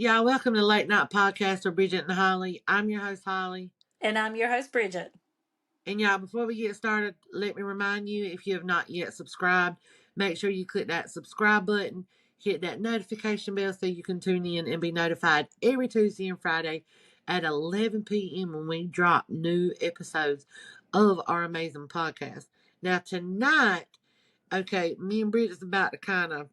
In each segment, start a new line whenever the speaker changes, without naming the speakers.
Yeah, welcome to Late Night Podcast with Bridget and Holly. I'm your host, Holly.
And I'm your host, Bridget.
And y'all, before we get started, let me remind you, if you have not yet subscribed, make sure you click that subscribe button, hit that notification bell so you can tune in and be notified every Tuesday and Friday at 11 p.m. when we drop new episodes of our amazing podcast. Now, tonight, okay, me and Bridget's about to kind of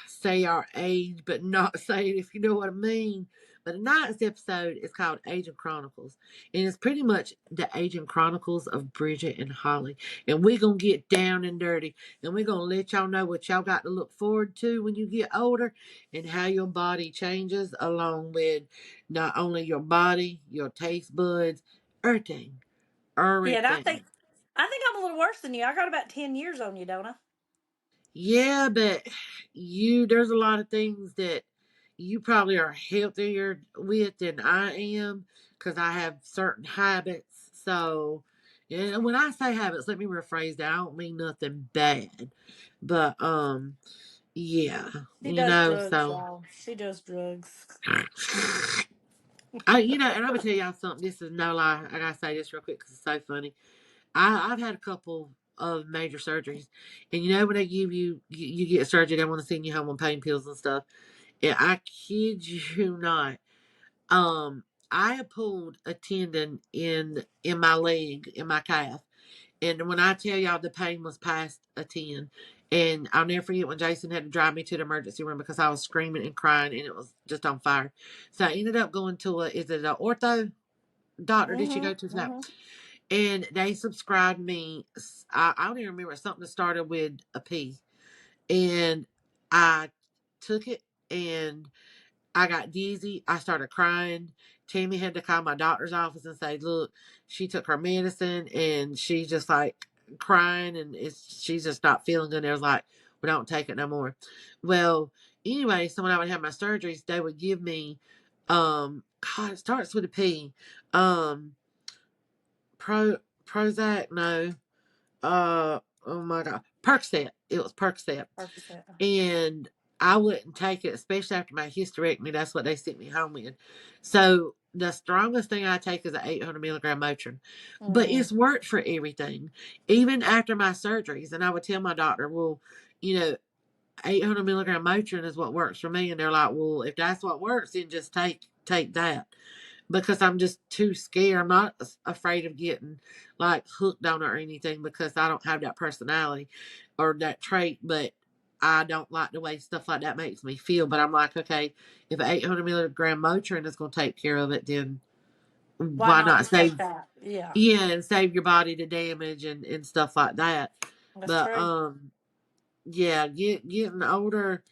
say our age, but not say it, if you know what I mean. But tonight's episode is called Agent Chronicles. And it's pretty much the Agent Chronicles of Bridget and Holly. And we're going to get down and dirty. And we're going to let y'all know what y'all got to look forward to when you get older and how your body changes, along with not only your body, your taste buds, everything.
Yeah, and I
Everything.
think I think I'm a little worse than you. I got about 10 years on you, don't I?
Yeah, but there's a lot of things that you probably are healthier with than I am because I have certain habits. So, yeah, when I say habits, let me rephrase that. I don't mean nothing bad, but yeah,
She does drugs,
so
y'all. She does drugs.
and I'm gonna tell y'all something. This is no lie. I gotta say this real quick because it's so funny. I've had a couple of major surgeries, and when they give you get surgery, they want to send you home on pain pills and stuff. And I kid you not, I had pulled a tendon in my leg, in my calf, and when I tell y'all the pain was past a 10. And I'll never forget when Jason had to drive me to the emergency room because I was screaming and crying and it was just on fire. So I ended up going to is it an ortho doctor? Did you go to that?
Mm-hmm.
And they subscribed me. I don't even remember, something that started with a P. And I took it and I got dizzy. I started crying. Tammy had to call my doctor's office and say, look, she took her medicine and she's just like crying and she's just not feeling good. They was like, we don't take it no more. Well, anyway, so when I would have my surgeries, they would give me, God, it starts with a P. Um, Prozac, no. Oh my God. Percocet. It was Percocet.
Percocet.
And I wouldn't take it, especially after my hysterectomy. That's what they sent me home with. So the strongest thing I take is an 800 milligram Motrin. But
Mm.
it's worked for everything, even after my surgeries. And I would tell my doctor, well, you know, 800 milligram Motrin is what works for me. And they're like, well, if that's what works, then just take that, because I'm just too scared. I'm not afraid of getting like hooked on it or anything because I don't have that personality or that trait, but I don't like the way stuff like that makes me feel. But I'm like, okay, if 800 milligram Motrin is going to take care of it, then
Why
why
not
not
just take
save,
that? Yeah,
yeah, and save your body the damage and stuff like that.
that's
But
true.
yeah, getting older,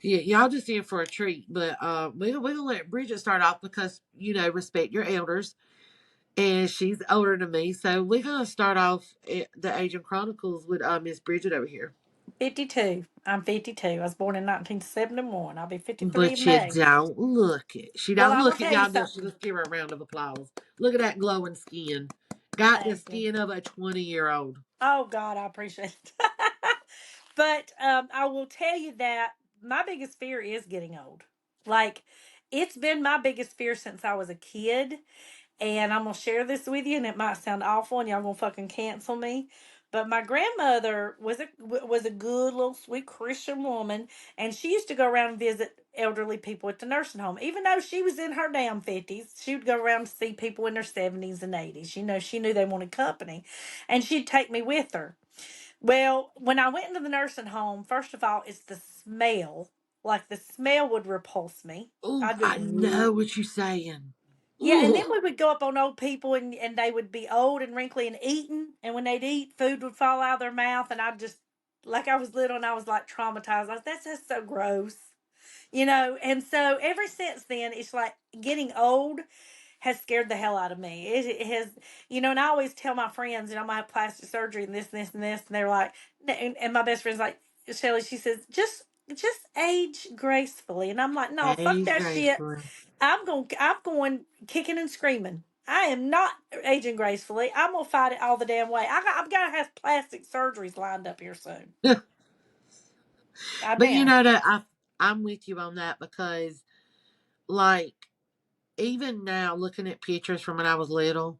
yeah, y'all just in for a treat. But we're gonna let Bridget start off because respect your elders, and she's older than me. So we're gonna start off at the Agent Chronicles with Miss Bridget over here.
52. I'm 52. I was born in 1971. I'll be 53 in
But you
May.
don't look it. She
Well,
don't
I'm going
look
to
it.
tell you
Y'all just
something.
let's give her a round of applause. Look at that glowing skin. Got the
Thank you.
skin of a 20-year-old.
Oh, God, I appreciate it. But I will tell you that my biggest fear is getting old. Like, it's been my biggest fear since I was a kid. And I'm gonna share this with you, and it might sound awful, and y'all gonna fucking cancel me. But my grandmother was a good little sweet Christian woman, and she used to go around and visit elderly people at the nursing home. Even though she was in her damn 50s, she would go around to see people in their 70s and 80s. She knew they wanted company, and she'd take me with her. Well, when I went into the nursing home, first of all, it's the smell. Like the smell would repulse me.
Ooh,
I'd be
I know what you're saying.
yeah, and then
Ooh,
we would go up on old people and they would be old and wrinkly and eating. And when they'd eat, food would fall out of their mouth. And I just, like I was little and I was like traumatized. I was, that's just so gross, And so ever since then, it's like getting old has scared the hell out of me. It has, and I always tell my friends, I'm going to have plastic surgery and this and this and this. And they're like, and my best friend's like, Shelly, she says, just age gracefully. And I'm like, no, fuck
age
that shit.
gracefully.
I'm going kicking and screaming. I am not aging gracefully. I'm gonna fight it all the damn way. I've got to have plastic surgeries lined up here soon. I
But you
am.
know that I'm with you on that because, like, even now, looking at pictures from when I was little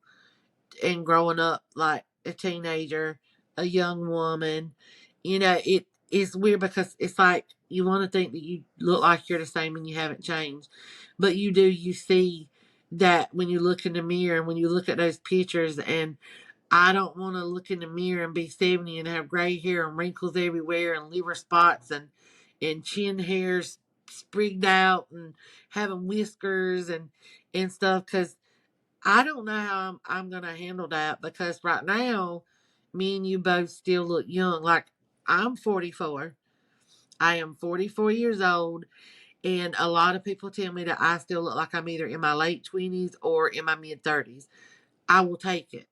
and growing up, like a teenager, a young woman, it is weird because it's like you want to think that you look like you're the same and you haven't changed, but you do. You see that when you look in the mirror and when you look at those pictures, and I don't want to look in the mirror and be 70 and have gray hair and wrinkles everywhere and liver spots and chin hairs sprigged out and having whiskers and stuff because I don't know how I'm going to handle that because right now, me and you both still look young. Like, I'm 44. I am 44 years old. And a lot of people tell me that I still look like I'm either in my late 20s or in my mid 30s. I will take it.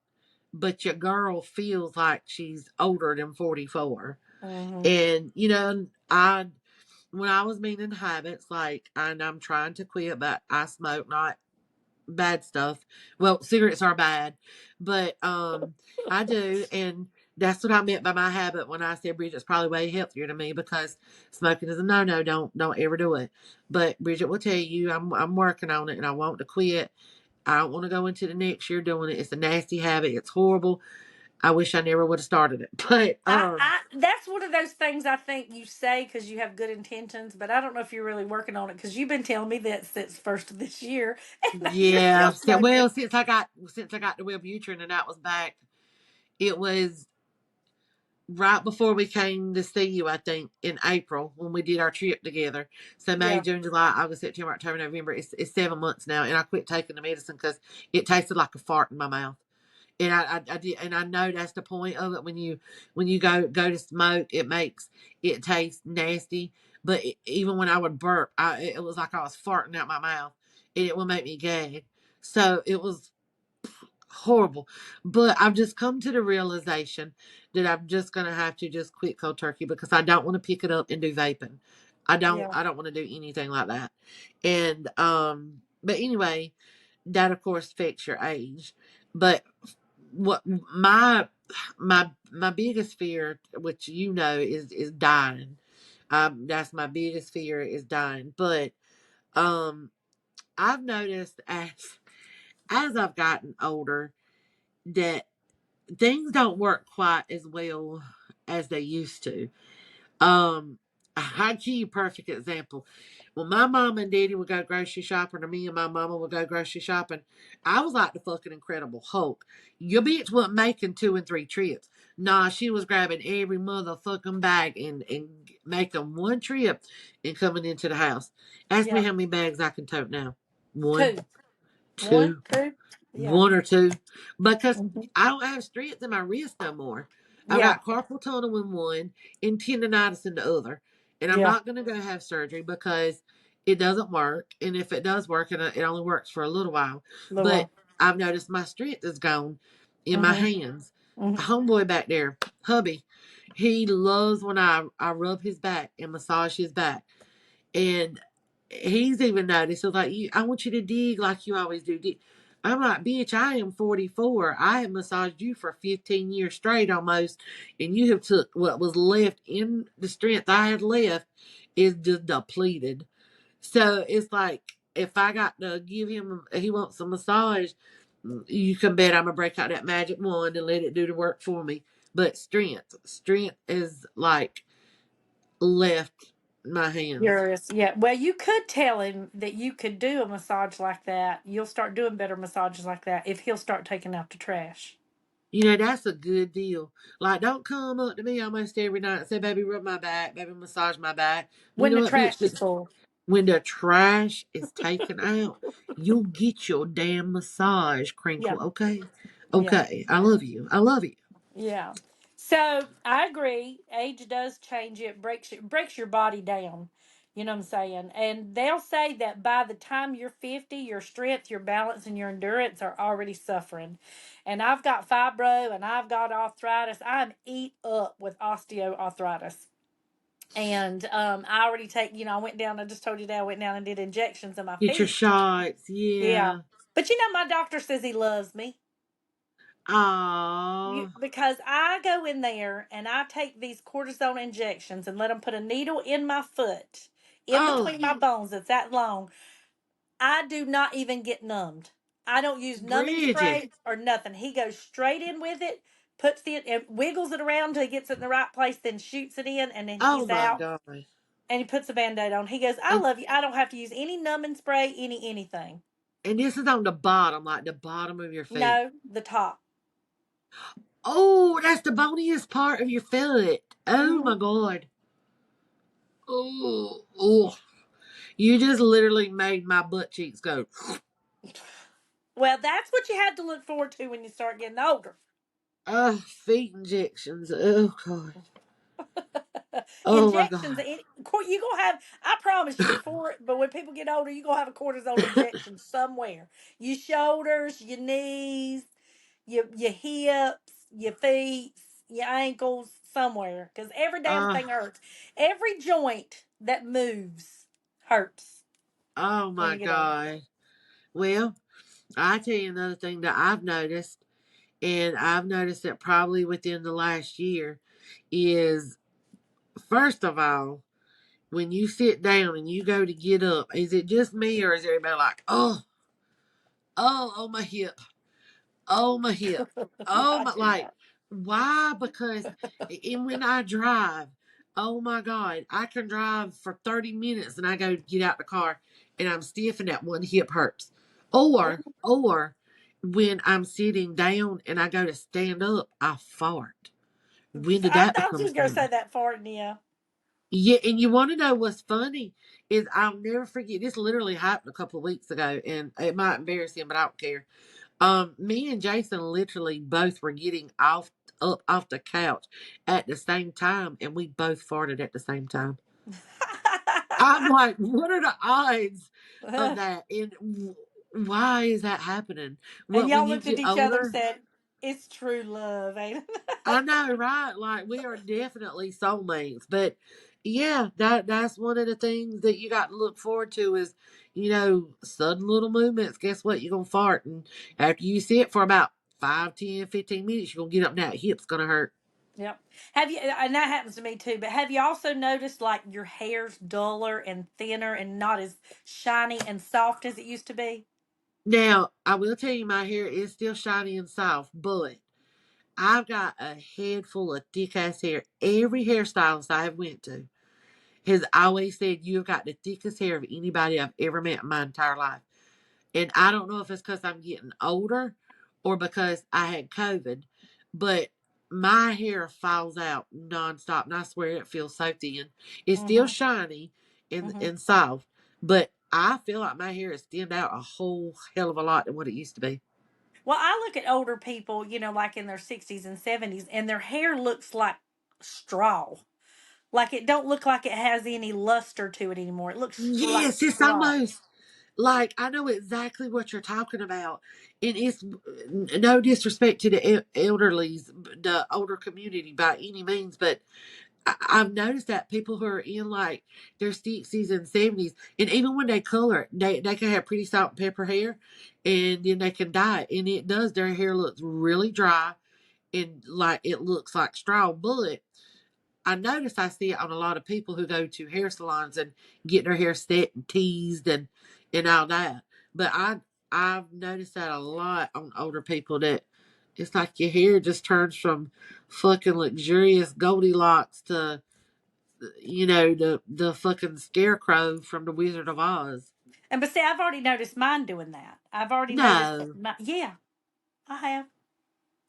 But your girl feels like she's older than 44.
Mm-hmm.
And, when I was meaning habits, like, and I'm trying to quit, but I smoke, not bad stuff. Well, cigarettes are bad, but I do, and that's what I meant by my habit when I said Bridget's probably way healthier than me because smoking is a no no. Don't ever do it. But Bridget will tell you I'm working on it and I want to quit. I don't want to go into the next year doing it. It's a nasty habit. It's horrible. I wish I never would have started it. But
That's one of those things I think you say because you have good intentions, but I don't know if you're really working on it because you've been telling me that since first of this year, and you're
yeah,
still smoking.
well, since I got the Wellbutrin and that was back, it was right before we came to see you, I think, in April when we did our trip together. So May,
Yeah,
June, July, August, September, October, November. It's 7 months now, and I quit taking the medicine because it tasted like a fart in my mouth. And I did, and I know that's the point of it. When you go to smoke, it makes it taste nasty. But even when I would burp, it was like I was farting out my mouth, and it would make me gag. So it was horrible. But I've just come to the realization that I'm just gonna have to just quit cold turkey because I don't want to pick it up and do vaping. I don't
yeah,
I don't want to do anything like that. And but anyway, that of course affects your age. But what my biggest fear, which is dying. That's my biggest fear is dying. But um I've noticed as I've gotten older that things don't work quite as well as they used to. I'll give you a perfect example. When my mom and daddy would go grocery shopping, or me and my mama would go grocery shopping, I was like the fucking Incredible Hulk. Your bitch wasn't making 2 and 3 trips. Nah, she was grabbing every motherfucking bag and making one trip and coming into the house. Ask me
yeah.
how many bags I can tote now. One,
Two, one,
two,
two. Yeah,
1 or 2, because
hmm,
I don't have strength in my wrist no more. I've
yeah,
got carpal tunnel in one and tendonitis in the other, and I'm
yeah.
not going to go have surgery because it doesn't work. And if it does work, and it only works for a little while,
Little
but
one.
I've noticed my strength is gone in my
Mm-hmm.
hands.
Hmm.
Homeboy back there, hubby, he loves when I rub his back and massage his back, and he's even noticed. So like, I want you to dig like you always do. I'm like, bitch, I am 44. I have massaged you for 15 years straight almost, and you have took what was left in the strength I had left is just depleted. So it's like if I got to give him, he wants a massage, you can bet I'm gonna break out that magic wand and let it do the work for me. But strength is like left my hands.
Curious. Yeah. Well, you could tell him that you could do a massage like that. You'll start doing better massages like that if he'll start taking out the trash.
That's a good deal. Like, don't come up to me almost every night and say, baby, rub my back, baby, massage my back. Well, you
When
know
the
what, bitch?
trash is full.
When the trash is taken out, you'll get your damn massage,
Yeah.
Crinkle, okay?
Yeah.
Okay. I love you. I love you.
Yeah. So I agree. Age does change it, breaks your body down. You know what I'm saying? And they'll say that by the time you're 50, your strength, your balance, and your endurance are already suffering. And I've got fibro and I've got arthritis. I'm eat up with osteoarthritis. And I already take, I went down, I just told you that I went down and did injections in my
Get your
feet.
shots.
Yeah.
Yeah.
But my doctor says he loves me.
Aw.
Because I go in there and I take these cortisone injections and let them put a needle in my foot in
Oh,
between my bones that's that long. I do not even get numbed. I don't use numbing
Bridget.
spray or nothing. He goes straight in with it, puts it and wiggles it around till he gets it in the right place, then shoots it in, and then
Oh
he's
my
out.
God.
And he puts a band-aid on. He goes, I
And
love you. I don't have to use any numbing spray, anything.
and this is on the bottom, like the bottom of your feet.
No, the top.
Oh, that's the boniest part of your foot. Oh
Hmm.
my God. Oh, oh. You just literally made my butt cheeks go.
Well, that's what you have to look forward to when you start getting older.
Feet injections. Oh God. Oh my
Injections.
God.
You gonna have. I promise you. Before, but when people get older, you gonna have a cortisone injection somewhere. Your shoulders, your knees, your hips, your feet, your ankles, somewhere. Because every damn
uh,
thing hurts. Every joint that moves hurts
oh
when
my
you get older.
God. Well, I tell you another thing that I've noticed, and I've noticed it probably within the last year, is first of all, when you sit down and you go to get up, is it just me or is everybody like, oh my hip, oh my hip, oh
I
my,
do
like,
that.
why? Because and when I drive, oh my God, I can drive for 30 minutes and I go get out the car and I'm stiff and that one hip hurts. Or when I'm sitting down and I go to stand up, I fart. When did
I
that
thought you
become a
was gonna say
thing?
that for yeah.
Yeah, and you want to know what's funny is I'll never forget. This literally happened a couple of weeks ago, and it might embarrass him, but I don't care. Me and Jason literally both were getting off the couch at the same time, and we both farted at the same time. I'm like, what are the odds of that? And why is that happening?
And
What when
y'all
you
looked at
get
each other and
older?
said, "It's true love, ain't
I
it?"
know, right? Like we are definitely soulmates. But yeah, that's one of the things that you got to look forward to is, sudden little movements. Guess what? You're gonna fart, and after you sit for about 5, 10, 15 minutes, you're gonna get up and that hip's gonna hurt.
Yep. Have you? And that happens to me too. But have you also noticed like your hair's duller and thinner and not as shiny and soft as it used to be?
Now, I will tell you my hair is still shiny and soft, but I've got a head full of thick ass hair. Every hairstylist I have went to has always said you've got the thickest hair of anybody I've ever met in my entire life. And I don't know if it's because I'm getting older or because I had COVID, but my hair falls out nonstop. And I swear it feels so thin. It's still
Mm-hmm.
shiny and,
Mm-hmm.
and soft, but I feel like my hair is thinned out a whole hell of a lot than what it used to be.
Well, I look at older people, like in their 60s and 70s, and their hair looks like straw. Like it don't look like it has any luster to it anymore. It looks like
Yes, it's
straw.
almost like I know exactly what you're talking about. And it's no disrespect to the elderlies, the older community by any means, but I've noticed that people who are in like their 60s and 70s, and even when they color it, they can have pretty salt and pepper hair, and then they can dye it, and it does. Their hair looks really dry and like it looks like straw. But I notice I see it on a lot of people who go to hair salons and get their hair set and teased and all that. But I've noticed that a lot on older people that it's like your hair just turns from fucking luxurious Goldilocks to the fucking scarecrow from the Wizard of Oz.
And but see, I've already noticed mine doing that. I've already noticed that.
No.
Yeah, I have.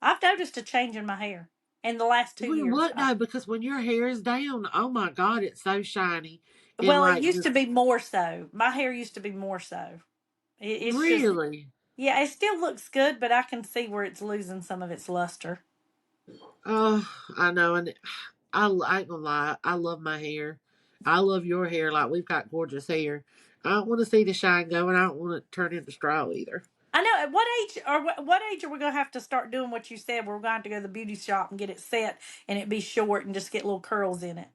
I've noticed a change in my hair in the last two
Well,
years.
what no? Because when your hair is down, oh my god, it's so shiny and
Well, it
like
used to
just
be more so. My hair used to be more so. It's just,
really.
yeah, it still looks good, but I can see where it's losing some of its luster.
Oh, I know, and I ain't gonna lie. I love my hair. I love your hair. Like we've got gorgeous hair. I don't want to see the shine go, and I don't want it to turn into straw either.
I know. At what age, or what age are we gonna have to start doing what you said? We're going to have to go to the beauty shop and get it set, and it be short and just get little curls in it.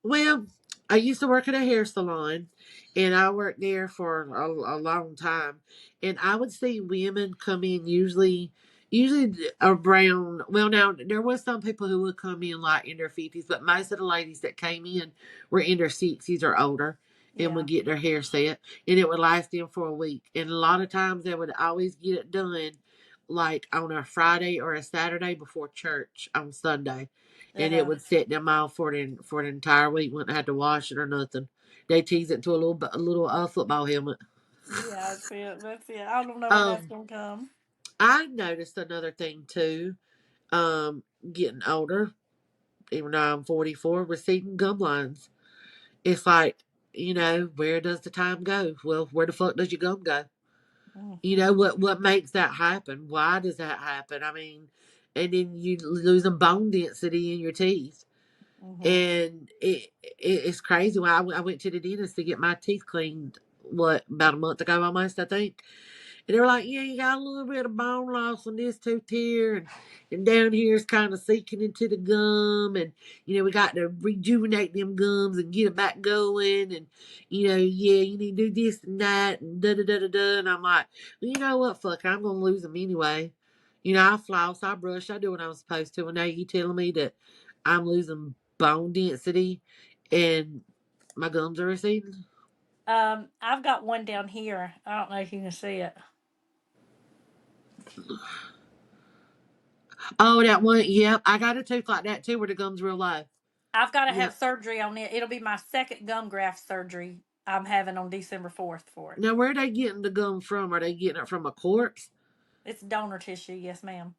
Well, I used to work at a hair salon, and I worked there for a long time. And I would see women come in usually around. Well, now there was some people who would come in like in their 50s, but most of the ladies that came in were in their 60s or older. and
Yeah.
would get their hair set, and it would last them for a week. And a lot of times they would always get it done like on a Friday or a Saturday before church on Sunday, and it
Uh-huh.
would set them off for the entire week. Wouldn't have to wash it or nothing. They tease it to a little football helmet.
Yeah, that's it. That's it. I don't know when that's
Um,
gonna come.
I noticed another thing too. Um, Getting older, even though I'm 44, receding gum lines. It's like, where does the time go? Well, where the fuck does your gum go?
Hmm.
What makes that happen? Why does that happen? I mean, and then you losing bone density in your teeth,
Hmm.
and it's crazy. When I went to the dentist to get my teeth cleaned, what, about a month ago almost, I think. And they were like, yeah, you got a little bit of bone loss on this tooth here, and down here is kind of sinking into the gum. And, we got to rejuvenate them gums and get it back going. And, yeah, you need to do this and that and da da da da da. And I'm like, well, you know what? Fuck it, I'm going to lose them anyway. I floss, I brush, I do what I'm supposed to. And now you telling me that I'm losing bone density and my gums are receding?
I've got one down here. I don't know if you can see it.
Oh, that one. Yep. I got a tooth like that too where the gum's real low.
I've got to have
Yep.
surgery on it. It'll be my second gum graft surgery I'm having on December 4th for it.
Now, where are they getting the gum from? Are they getting it from a corpse?
It's donor tissue, yes, ma'am.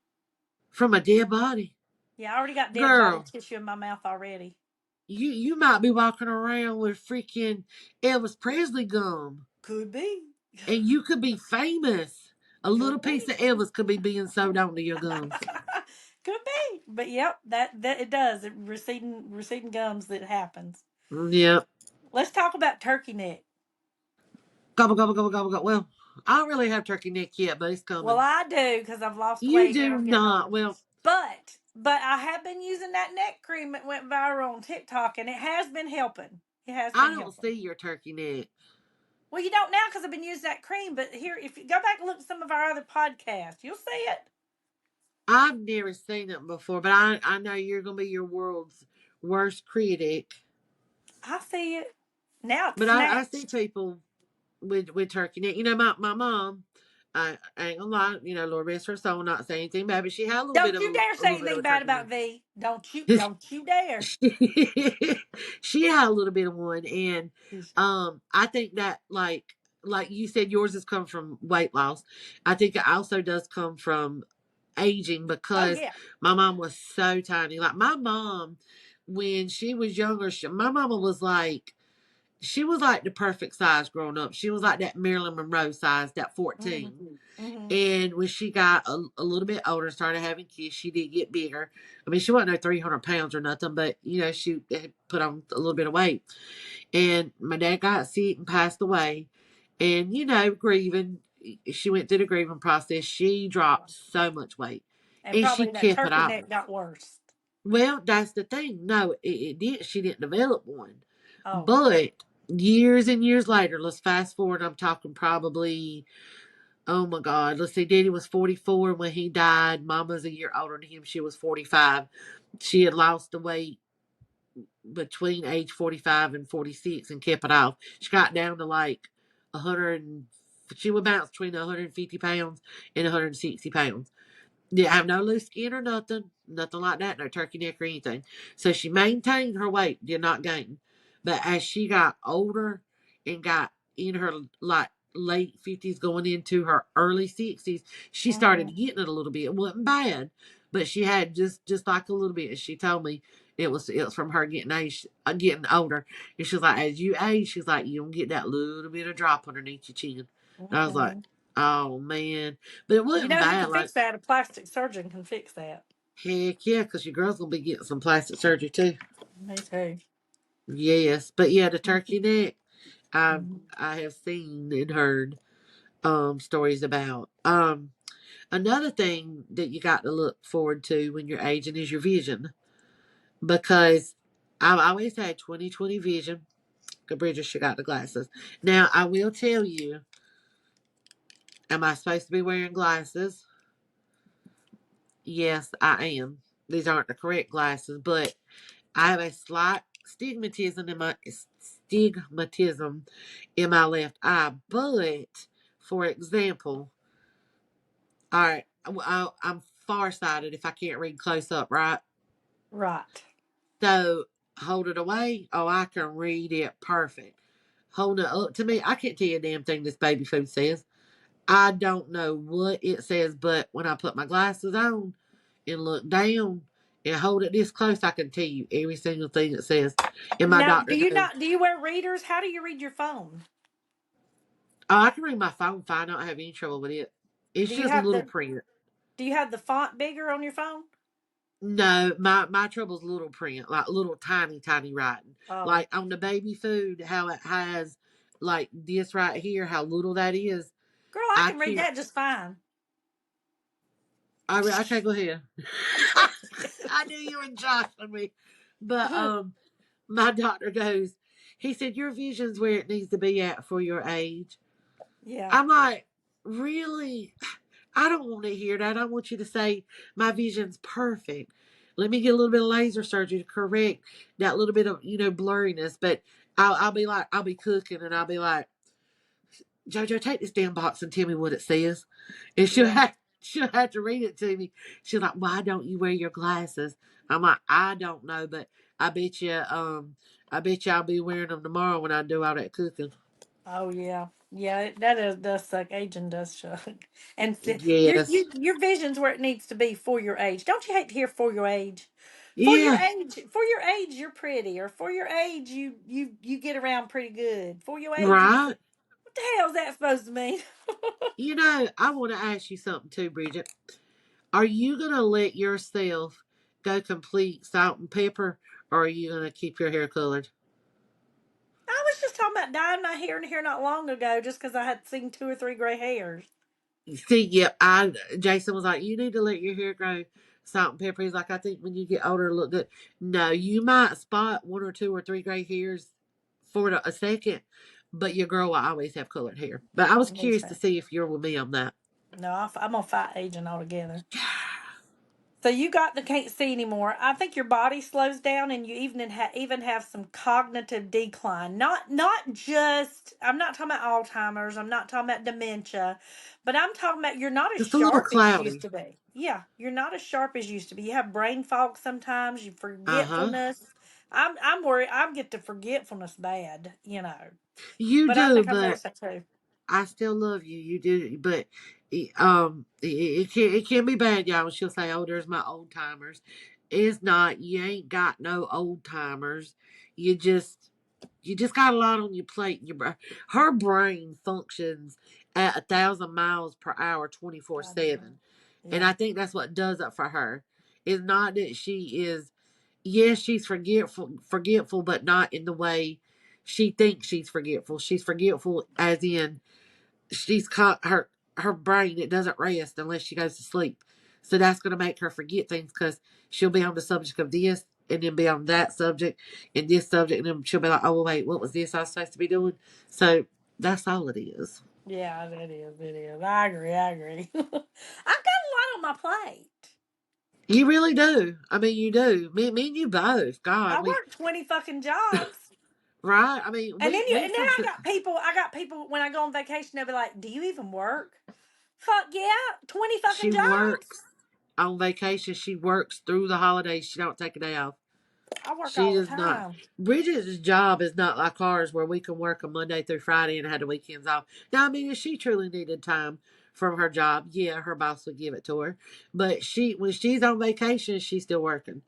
From a dead body?
Yeah, I already got dead body
Girl,
tissue in my mouth already.
you might be walking around with freaking Elvis Presley gum,
Could be.
and you could be famous. A little
Could
piece
be.
of Elvis could be being sewed onto your gums.
Could be. But yep, that it does. It receding gums that happens.
Yep.
Let's talk about turkey neck.
Gobble, gobble, gobble, gobble, gobble. Well, I don't really have turkey neck yet, but it's
Well,
coming.
I do because I've lost
You
weight and
do
I'm getting
not.
older.
Well,
But I have been using that neck cream that went viral on TikTok, and it has been helping. It has
I
been
don't
helping.
see your turkey neck.
Well, you don't now because I've been using that cream. But here, if you go back and look at some of our other podcasts, you'll see it.
I've never seen it before, but I know you're going to be your world's worst critic.
I see it. Now it's
But I see
snatched.
people with turkey neck. My mom, I ain't gonna lie, Lord rest her soul, not saying anything bad, but she had a little bit
Don't
of
you dare
a
say
little bit of
anything
a
bad
turkey
about
neck.
V. Don't you dare.
She had a little bit of one, and I think that like you said, yours has come from weight loss. I think it also does come from aging
Oh
because
yeah.
my mom was so tiny. Like my mom, when she was younger, my mama was like she was like the perfect size growing up. She was like that Marilyn Monroe size, that
Hmm.
14.
Hmm.
And when she got a little bit older and started having kids, she did get bigger. I mean, she wasn't no 300 pounds or nothing, but, she had put on a little bit of weight. And my dad got sick and passed away. And, grieving, she went through the grieving process. She dropped so much weight
And
and she
probably that
kept it
turkey
off.
neck got worse.
Well, that's the thing. No, it did. She didn't develop one.
Oh.
But years and years later, let's fast forward. I'm talking probably, oh my God. Let's see. Daddy was 44 when he died. Mama's a year older than him. She was 45. She had lost the weight between age 45 and 46 and kept it off. She got down to like 100. She would bounce between 150 pounds and 160 pounds. Didn't have no loose skin or nothing like that, no turkey neck or anything. So she maintained her weight, did not gain. But as she got older and got in her like late 50s, going into her early 60s, she started
Hmm.
getting it a little bit. It wasn't bad, but she had just like a little bit. She told me it was from her getting older. And she's like, as you age, she's like, you don't get that little bit of drop underneath your chin. And I was like,
Hmm.
oh man, but it
You
wasn't
know who
bad.
can
Like,
fix that? A plastic surgeon can fix that.
heck yeah, because your girl's gonna be getting some plastic surgery too.
Me too.
Yes, but yeah, the turkey neck, I
Mhm.
I have seen and heard stories about. Another thing that you got to look forward to when you're aging is your vision, because I've always had 20/20 vision. Bridget, she got the glasses. Now I will tell you, am I supposed to be wearing glasses? Yes, I am. These aren't the correct glasses, but I have a slight astigmatism in my left eye. But, for example, all right, I'm farsighted if I can't read close up, right?
Right.
So, hold it away. Oh, I can read it perfect. Hold it up to me. I can't tell you a damn thing this baby food says. I don't know what it says, but when I put my glasses on and look down and hold it this close, I can tell you every single thing it says. And my
Now,
doctor
do you
goes,
not do you wear readers? How do you read your phone?
"Oh, I can read my phone fine. I don't have any trouble with it. It's
Do you
just
have
little
the
print."
do you have the font bigger on your phone?
No, my trouble's little print, like little tiny, tiny writing.
Oh,
Like on the baby food, how it has like this right here, how little that is.
girl, I
I
can read
can't.
that just fine.
Okay, go ahead.
I'm just
I knew you were jostling me, but
kidding.
my doctor goes. He said your vision's where it needs to be at for your age.
Yeah.
I'm like, really? I don't want to hear that. I want you to say my vision's perfect. Let me get a little bit of laser surgery to correct that little bit of blurriness. But I'll be like, I'll be cooking and I'll be like, JoJo, take this damn box and tell me what it says. And
Yeah.
she'll have to read it to me. She's like, why don't you wear your glasses? I'm like, I don't know, but I bet you I bet you I'll be wearing them tomorrow when I do all that cooking.
Oh yeah. Yeah, that is does suck. Aging does suck. And
Yes.
your vision's where it needs to be for your age. Don't you hate to hear for your age?
Yeah.
For your age, you're pretty, or for your age, you get around pretty good. For your age, you
Right.
what the hell is that supposed to mean?
I want to ask you something too, Bridget. Are you going to let yourself go complete salt and pepper, or are you going to keep your hair colored?
I was just talking about dyeing my hair in here not long ago, just because I had seen two or three gray hairs.
See, yep. Jason was like, you need to let your hair grow salt and pepper. He's like, I think when you get older, it'll look good. No, you might spot one or two or three gray hairs for a second, but your girl will always have colored hair. But I was
Me
curious to
too.
see if you're with me on that.
No, I'm gonna fight aging altogether. So you got the can't see anymore. I think your body slows down, and you even have some cognitive decline. Not just. I'm not talking about Alzheimer's. I'm not talking about dementia, but I'm talking about you're not as
Just a little
sharp as you used
cloudy.
to be. Yeah, you're not as sharp as you used to be. You have brain fog sometimes. You
Uh huh.
forgetfulness. I'm worried. I get the forgetfulness bad.
You
But I
do,
think I've
but
noticed that too.
I still love you. You do, but it can be bad, y'all. She'll say, "Oh, there's my old timers." It's not. You ain't got no old timers. You just you just got a lot on your plate. Her brain functions at 1,000 miles per hour, twenty four
I do.
seven, and
Yeah,
I think that's what does it for her. It's not that she is. Yes, she's forgetful, but not in the way she thinks she's forgetful. She's forgetful as in she's caught her brain. It doesn't rest unless she goes to sleep. So that's going to make her forget things because she'll be on the subject of this and then be on that subject and this subject and then she'll be like, oh wait, what was this I was supposed to be doing? So that's all it is.
yeah, it is. It is. I agree. I agree. I've got a lot on my plate.
You really do. I mean, you do. Me and you both. God,
I
we
work 20 fucking jobs.
right. I mean, we
And then
some.
I got people when I go on vacation, they'll be like, do you even work? Fuck yeah, 20 fucking
She
jobs.
works on vacation. She works through the holidays. She don't take a day off.
I work
She
all the
does not.
time.
Bridget's job is not like ours where we can work a Monday through Friday and have the weekends off. Now, I mean, if she truly needed time from her job, yeah, her boss would give it to her. But when she's on vacation, she's still working.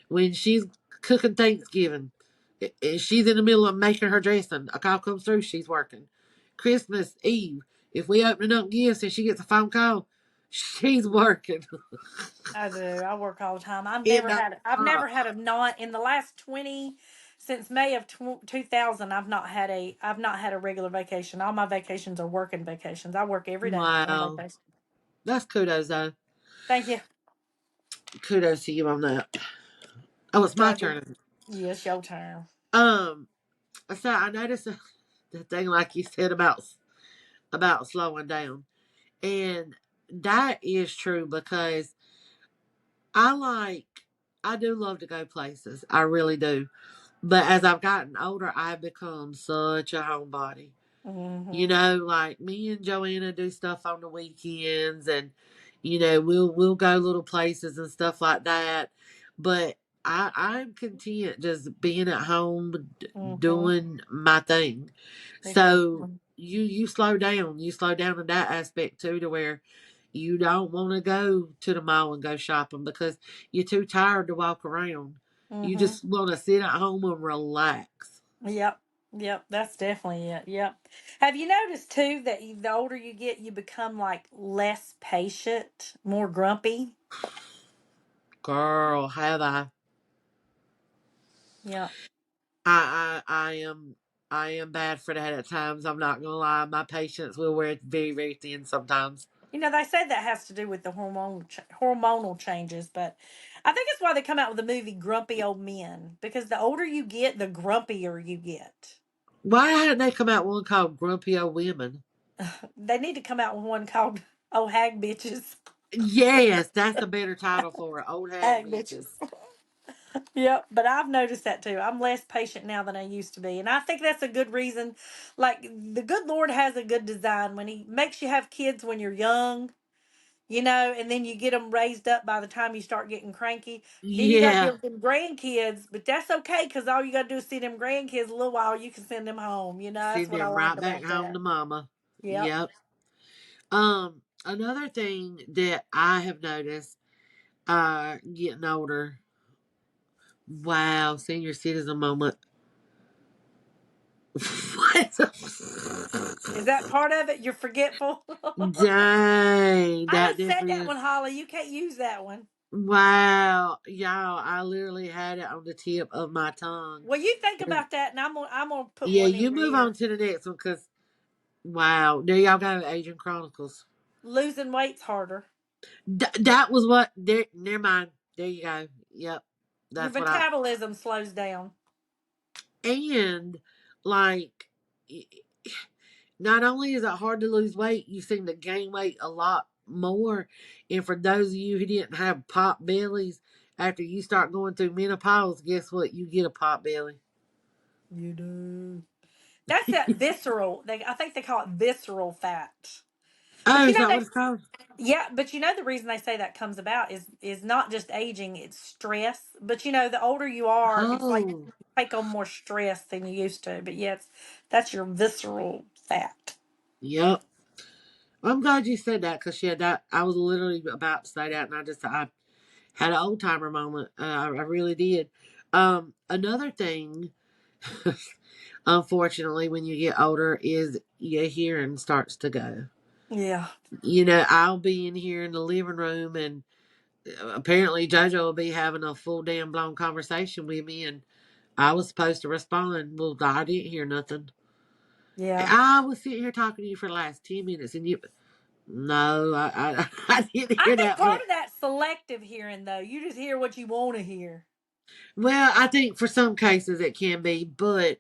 When she's cooking Thanksgiving, she's in the middle of making her dressing. A call comes through, she's working. Christmas Eve, if we opening up gifts and she gets a phone call, she's working.
I do. I work all the time.
It don't
I've never
stop.
had a not in the last 20 since May of 2000. I've not had a regular vacation. All my vacations are working vacations. I work every day on
Wow.
vacation.
That's kudos, though.
Thank you.
Kudos to you on that. Oh, it's my
Try to.
turn.
Yes, your turn.
Um, so I noticed the thing like you said about slowing down, and that is true because I like I do love to go places. I really do. But as I've gotten older, I've become such a homebody. You
Mm-hmm.
know, like me and Joanna do stuff on the weekends, and we'll go little places and stuff like that. But I'm content just being at home
Mm-hmm.
doing my thing. So
Exactly.
you slow down. You slow down in that aspect too, to where you don't want to go to the mall and go shopping because you're too tired to walk around. You
Mm-hmm.
just want to sit at home and relax.
Yep. Yep. That's definitely it. Yep. Have you noticed too that the older you get, you become like less patient, more grumpy?
Girl, have I?
Yeah.
I am bad for that at times. I'm not gonna lie. My patience will wear very, very thin sometimes.
You know, they say that has to do with the hormonal changes, but I think it's why they come out with the movie Grumpy Old Men, because the older you get, the grumpier you get.
Why hadn't they come out with one called Grumpy Old Women?
They need to come out with one called "Oh Hag Bitches."
Yes, that's a better title for it. Old hag
Hag Bitches.
bitches.
Yep, but I've noticed that too. I'm less patient now than I used to be, and I think that's a good reason. Like the good Lord has a good design when He makes you have kids when you're young, and then you get them raised up by the time you start getting cranky. Then you got to deal
Yeah,
with them grandkids, but that's okay because all you got to do is see them grandkids a little while. You can send them home. That's
send
what I
them
like
right back
about
home
that.
to mama.
Yep.
Yep. Another thing that I have noticed, getting older. Wow, senior citizen moment. What?
Is that part of it? You're forgetful.
Dang,
I
that
just said
definitely
that
is.
one, Holly. You can't use that one.
Wow, y'all, I literally had it on the tip of my tongue.
Well, you think
And
about that, and I'm gonna put
yeah,
one in
you
your
move on
ear.
to the next one because, wow, there y'all go, Asian Chronicles.
Losing weight's harder.
That was what, there, never mind. There you go. Yep,
Your
that's what I,
metabolism slows down.
and like, not only is it hard to lose weight, you seem to gain weight a lot more. And for those of you who didn't have pot bellies, after you start going through menopause, guess what? You get a pot belly.
You do. That's that visceral. I think they call it visceral fat. But
Oh, is that what it's called?
yeah, but the reason they say that comes about is not just aging, it's stress. But the older you are, it's like
Oh,
you take on more stress than you used to. But yes, that's your visceral fat.
yep. I'm glad you said that because yeah, that I was literally about to say that, and I had an old timer moment. I really did. Another thing, unfortunately, when you get older, is your hearing starts to go.
Yeah.
I'll be in here in the living room, and apparently JoJo will be having a full damn blown conversation with me, and I was supposed to respond. Well, I didn't hear nothing.
Yeah.
I was sitting here talking to you for the last 10 minutes, and you. No, I didn't
I
hear
think
that
part
much.
of that selective hearing though. You just hear what you want to hear.
Well, I think for some cases it can be, but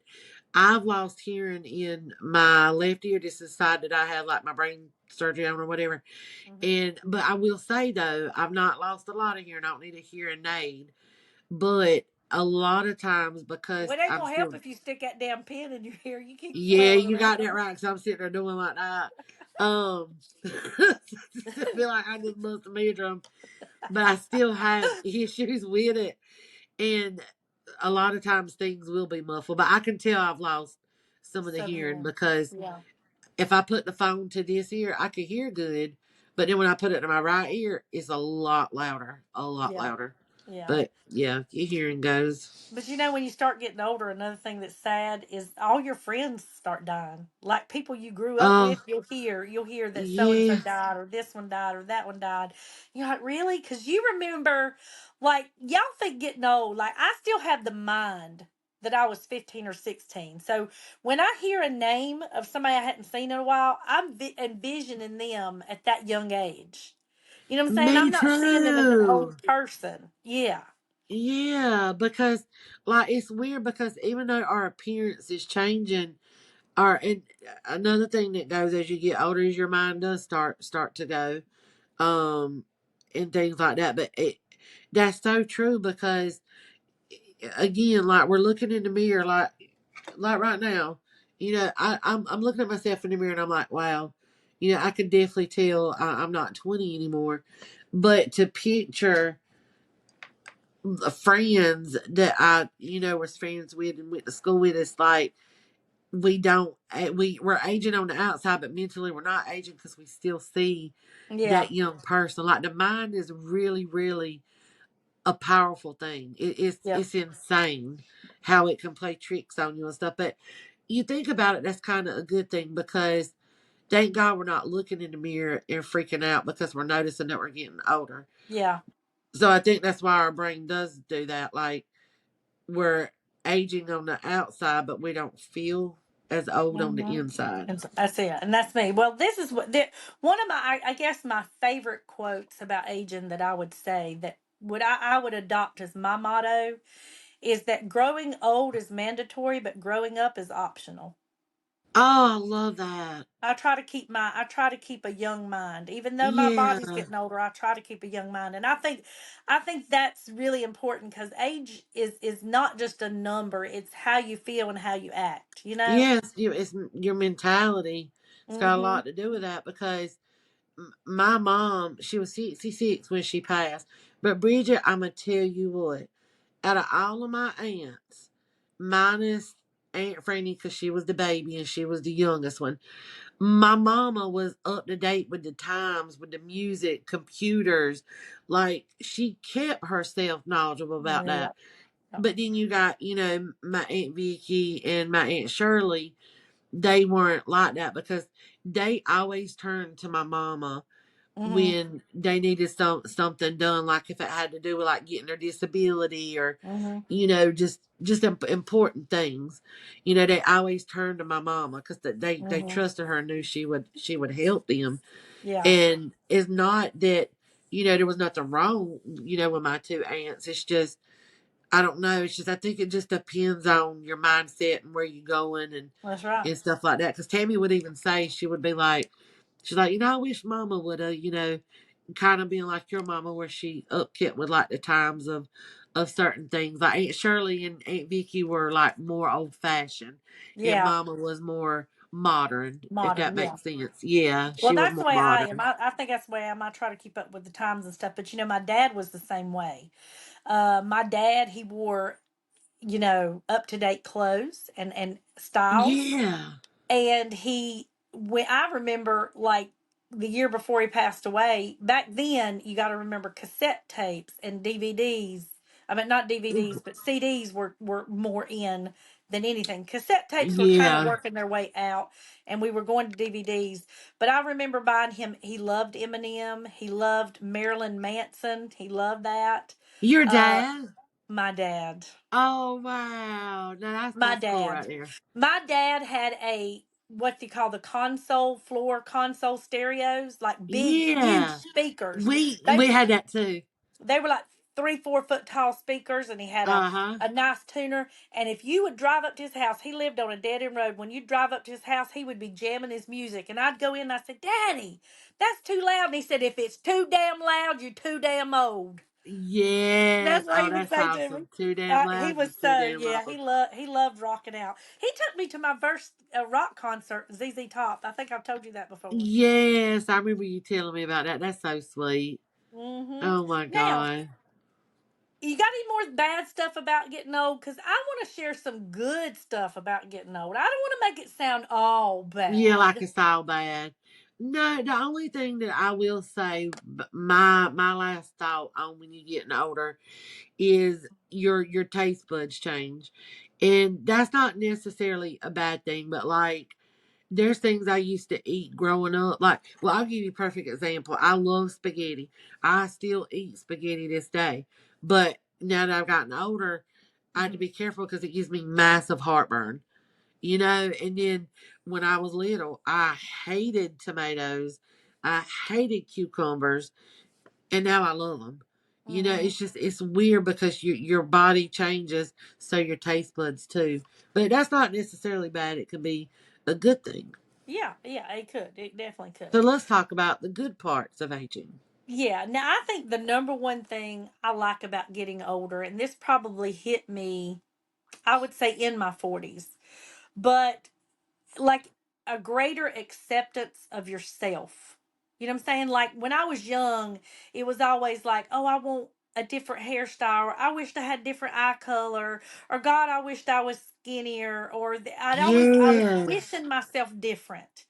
I've lost hearing in my left ear. This is the side that I had like my brain surgery on or whatever.
Hmm.
But I will say though, I've not lost a lot of hearing. I don't need a hearing aid, but a lot of times because
Well, it ain't
I'm
gonna help
still,
if you stick that damn pin in your ear. You keep
yeah,
flailing
you
around.
got that right. Cause I'm sitting there doing like that. I feel like I just must have eardrum, but I still have issues with it. And a lot of times things will be muffled, but I can tell I've lost some of the
Some
hearing
hearing.
because
Yeah.
if I put the phone to this ear, I can hear good, but then when I put it to my right ear, it's a lot
Yeah.
louder.
Yeah.
But yeah, your hearing goes.
But when you start getting older, another thing that's sad is all your friends start dying. Like people you grew up with,
Oh,
you'll hear that so and so
yeah.
died, or this one died, or that one died. You're like, really? Because you remember, like y'all think getting old. Like I still have the mind that I was 15 or 16. So when I hear a name of somebody I hadn't seen in a while, I'm envisioning them at that young age. You know what I'm saying? I'm
Me
not seeing them as an
too.
old person. Yeah.
Yeah, because like it's weird because even though our appearance is changing, and another thing that goes as you get older is your mind does start to go. um and things like that, but that's so true because again, like we're looking in the mirror, like right now, I'm looking at myself in the mirror and I'm like, wow, I can definitely tell I'm not 20 anymore. But to picture the friends that I, was friends with and went to school with, it's like we don't, we're aging on the outside, but mentally we're not aging because we still see
Yeah.
that young person. Like the mind is really, really a powerful thing.
Yep.
It's insane how it can play tricks on you and stuff. But you think about it, that's kind of a good thing because thank God we're not looking in the mirror and freaking out because we're noticing that we're getting older.
Yeah.
So I think that's why our brain does do that. Like we're aging on the outside, but we don't feel as old on the
Hmm.
inside.
And so that's it. And that's me. Well, this is one of my, I guess, my favorite quotes about aging that I would say that I would adopt as my motto is that growing old is mandatory, but growing up is optional.
Oh, I love that.
I try to keep a young mind. Even though my
Yeah.
body's getting older, I try to keep a young mind. And I think that's really important because age is not just a number, it's how you feel and how you act, you know?
Yes, it's your mentality. It's got a
Mhm.
lot to do with that because my mom, she was 66 when she passed. But Bridget, I'm going to tell you what, out of all of my aunts, minus Aunt Franny, because she was the baby and she was the youngest one, my mama was up to date with the times, with the music, computers. Like, she kept herself knowledgeable about
Yeah.
that. But then you got, my Aunt Vicky and my Aunt Shirley, they weren't like that because they always turned to my mama
Mhm.
when they needed something done, like if it had to do with like getting their disability or
Mhm.
just important things. They always turned to my mama because they
Mhm.
trusted her and knew she would help them.
Yeah.
And it's not that there was nothing wrong with my two aunts. It's just I don't know. It's just I think it just depends on your mindset and where you're going
That's right.
and stuff like that. Because Tammy would even say she would be like, she's like, I wish Mama would have, kind of being like your mama, where she upkept with like the times of certain things. Like Aunt Shirley and Aunt Vicky were like more old fashioned, and
Yeah.
Mama was more modern. If that
Modern. Yeah.
makes sense. Yeah,
Well,
she was
that's
more
the way I am.
modern.
I think that's the way I am. I try to keep up with the times and stuff. But my dad was the same way. My dad, he wore, up to date clothes and styles.
Yeah.
And when I remember, like, the year before he passed away, back then, you got to remember cassette tapes and DVDs. I mean, not DVDs, but CDs were more in than anything. Cassette tapes were kind of
Yeah.
working their way out, and we were going to DVDs. But I remember buying him, he loved Eminem, he loved Marilyn Manson, he loved that.
Your
Uh,
dad?
my dad.
Oh wow. No, that's
My
that's cool right
dad.
there.
My dad had a what you call the console stereos, like big, huge
Yeah.
speakers.
We
They
had that too.
they were like 3, 4 foot tall speakers, and he had
Uh-huh.
a nice tuner. And if you would drive up to his house, he lived on a dead end road. When you drive up to his house, he would be jamming his music, and I'd go in and I said, "Daddy, that's too loud." And he said, "If it's too damn loud, you're too damn old."
Yes.
That's what
Oh,
he would
that's
say to me.
awesome. Too damn
He
loud
was
and too
so,
damn
yeah.
old.
He loved rocking out. He took me to my first rock concert, ZZ Top. I think I've told you that before.
Yes, I remember you telling me about that. That's so sweet.
Hmm.
Oh my
Now,
god.
you got any more bad stuff about getting old? Because I want to share some good stuff about getting old. I don't want to make it sound all
Yeah, like
bad.
it's all bad. No, the only thing that I will say, my last thought on when you're getting older is your taste buds change, and that's not necessarily a bad thing. But like, there's things I used to eat growing up. Like, well, I'll give you a perfect example. I love spaghetti. I still eat spaghetti this day, but now that I've gotten older, I have to
Hmm.
be careful because it gives me massive heartburn. And then when I was little, I hated tomatoes, I hated cucumbers, and now I love them.
Hmm.
It's weird because your body changes, so your taste buds too. But that's not necessarily bad. It could be a good thing.
Yeah, yeah, it could. It definitely
So
could.
let's talk about the good parts of aging.
Yeah. Now, I think the number one thing I like about getting older, and this probably hit me, I would say in my 40s, but like a greater acceptance of yourself. You know what I'm saying? Like when I was young, it was always like, oh, I want a different hairstyle, or I wished I had different eye color, or God, I wished I was skinnier, or I was
Yes.
wishing myself different.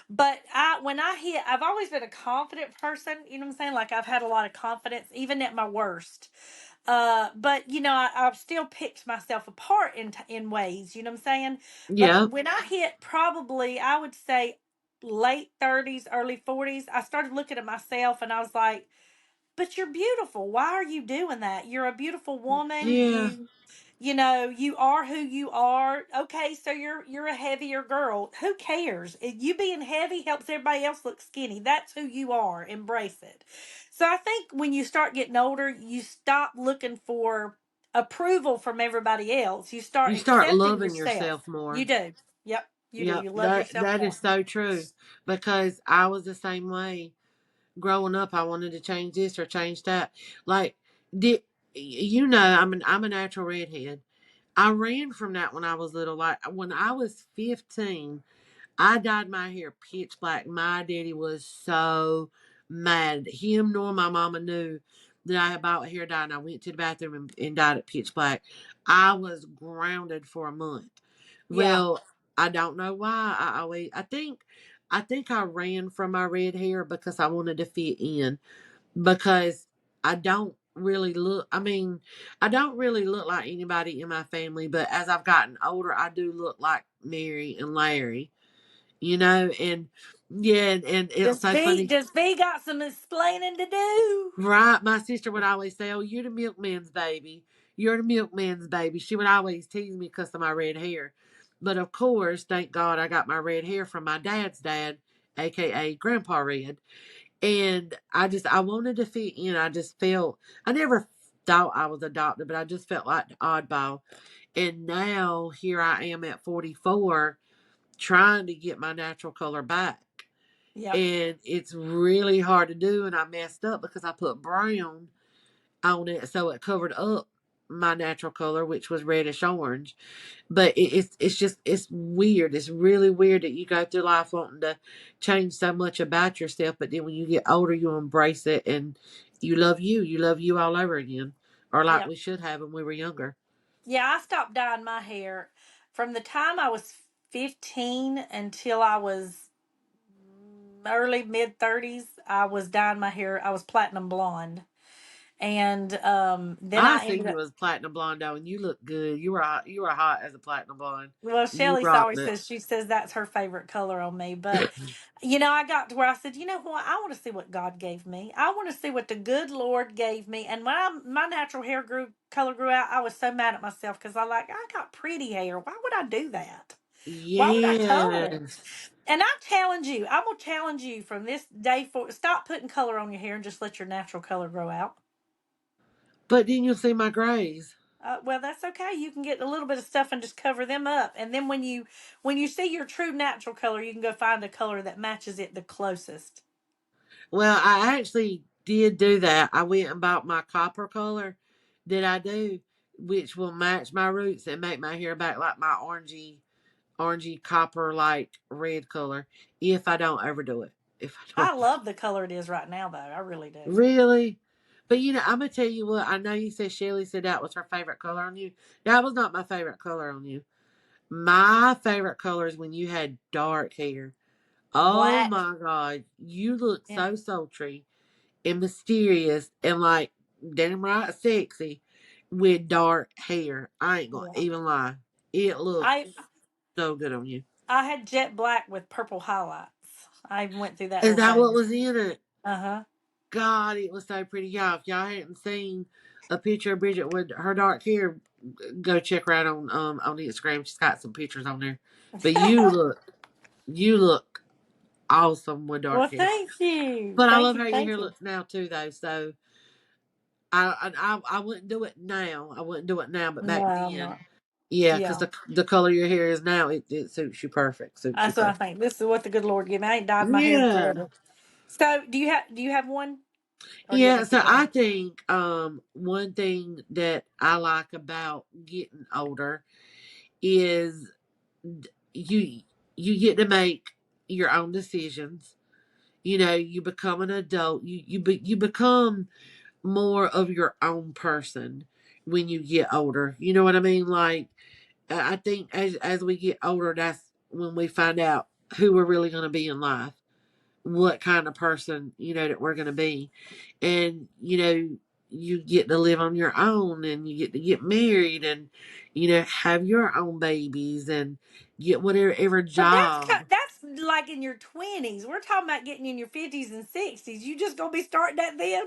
But I've always been a confident person, you know what I'm saying? Like I've had a lot of confidence, even at my worst. But I've still picked myself apart in ways, you know what I'm saying? But
Yep.
when I hit probably, I would say late 30s, early 40s, I started looking at myself and I was like, but you're beautiful. Why are you doing that? You're a beautiful woman.
Yeah.
You are who you are. Okay, so you're a heavier girl. Who cares? You being heavy helps everybody else look skinny. That's who you are. Embrace it. So I think when you start getting older, you stop looking for approval from everybody else. You start
You start
accepting
loving
yourself.
yourself more.
You do. Yep, you do.
Yep.
You love
That
yourself
that is
more.
so true. Because I was the same way. Growing up, I wanted to change this or change that. Like, did I'm a natural redhead. I ran from that when I was little. Like when I was 15, I dyed my hair pitch black. My daddy was so mad. Him nor my mama knew that I had bought hair dye, and I went to the bathroom and dyed it pitch black. I was grounded for a month.
Yeah.
Well, I don't know why. I think I ran from my red hair because I wanted to fit in, because I don't really look I mean, I don't really look like anybody in my family, but as I've gotten older, I do look like Mary and Larry, and yeah, and it's so funny.
Does V got some explaining to do?
Right, my sister would always say, "Oh, you're the milkman's baby. You're the milkman's baby." She would always tease me because of my red hair. But of course, thank God I got my red hair from my dad's dad, aka Grandpa Red. And I wanted to fit in. I just felt, I never thought I was adopted, but I just felt like the oddball. And now here I am at 44 trying to get my natural color back.
Yep.
And it's really hard to do. And I messed up because I put brown on it. So it covered up my natural color, which was reddish orange. But it's weird. It's really weird that you go through life wanting to change so much about yourself, but then when you get older, you embrace it and you love you. You love you all over again, or like
Yep.
we should have when we were younger.
Yeah, I stopped dyeing my hair from the time I was 15 until I was early mid 30s. I was dyeing my hair. I was platinum blonde. And then
I
I
see
ended
you
up,
as platinum blonde though, and you look good. You were hot. You were hot as a platinum blonde.
well,
You
Shelly
rocked
always
it.
says, she says that's her favorite color on me. But, I got to where I said, you know what? I want to see what God gave me. I want to see what the good Lord gave me. And when my natural hair color grew out, I was so mad at myself because I got pretty hair. Why would I do that? Why would I color it?
Yes,
And I'm gonna challenge you from this day forward. Stop putting color on your hair and just let your natural color grow out.
but then you'll see my grays.
Well, that's okay. You can get a little bit of stuff and just cover them up, and then when you see your true natural color, you can go find a color that matches it the closest.
Well, I actually did do that. I went and bought my copper color that I do, which will match my roots and make my hair back like my orangey copper like red color. If I don't overdo it, if I don't
I love the color it is right now, though. I really do.
really. But I'm gonna tell you what. I know you said Shelly said that was her favorite color on you. That was not my favorite color on you. My favorite color is when you had dark hair. Oh
Black.
my god, you look
Yeah.
so sultry and mysterious and like damn right sexy with dark hair. I ain't gonna
Yeah.
even lie. It looked
I
so good on you.
I had jet black with purple highlights. I went through that
Is
whole
that what
phase.
was in it?
Uh huh.
God, it was so pretty. Y'all, if y'all hadn't seen a picture of Bridget with her dark hair, go check her out on Instagram. She's got some pictures on there. But you look awesome with
Well,
dark hair.
thank you,
But I
thank
love
you,
how your
thank
hair
you.
looks now too, though. So I wouldn't do it now. I wouldn't do it now, but
No,
back
I'm
then,
not.
yeah, because
Yeah.
the color your hair is now, it suits you perfect. Suits you
That's what I
perfect.
think. This is what the good Lord gave me. I ain't dyed my hair
Yeah.
forever. So, do you have one? Or do you
Yeah,
think you
so I
don't?
think one thing that I like about getting older is you you get to make your own decisions. You know, you become an adult. You become more of your own person when you get older. You know what I mean? Like I think as we get older, that's when we find out who we're really going to be in life, what kind of person that we're going to be, and you get to live on your own, and you get to get married, and have your own babies, and get whatever
But
job.
that's like in your 20s. We're talking about getting in your 50s and 60s. You just gonna be starting that then?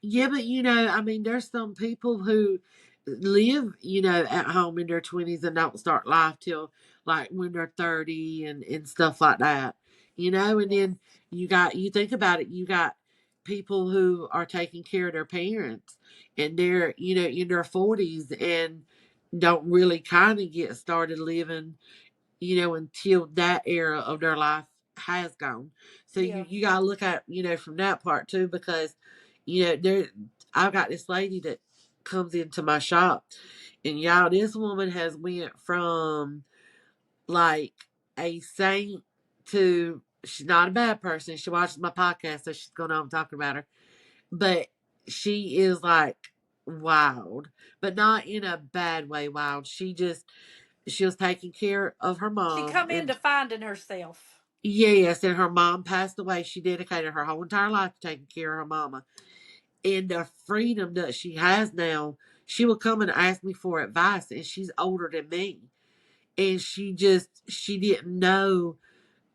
Yeah, but I mean, there's some people who live, at home in their 20s and don't start life till like when they're 30 and stuff like that. And
Yeah.
then you think about it, you got people who are taking care of their parents and they're, in their 40s and don't really kind of get started living until that era of their life has gone. So
Yeah.
you gotta look at, from that part too, because, there I've got this lady that comes into my shop, and y'all, this woman has went from like a saint to, she's not a bad person. She watches my podcast, so she's going on talking about her. But she is like wild, but not in a bad way wild. She was taking care of her
She
mom,
come into
and
finding herself.
yes, and her mom passed away. She dedicated her whole entire life to taking care of her mama. And the freedom that she has now, she will come and ask me for advice, and she's older than me. And she didn't know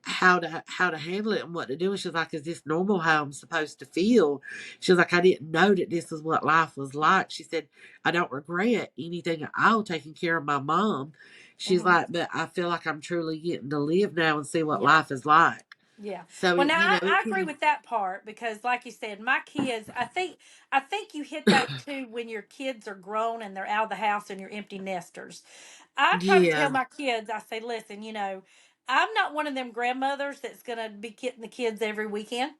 how to handle it and what to do. And she's like, "Is this normal how I'm supposed to feel?" She was like, "I didn't know that this is what life was like." She said, "I don't regret anything at all taking care of my mom." She's
Hmm.
like, "But I feel like I'm truly getting to live now and see what
Yeah.
life is like."
Yeah.
So
Well,
it
now
you know it
I agree
can.
with that part because, like you said, my kids. I think you hit that too when your kids are grown and they're out of the house and you're empty nesters. I try to tell
Yeah,
my kids. I say, listen, I'm not one of them grandmothers that's gonna be getting the kids every weekend.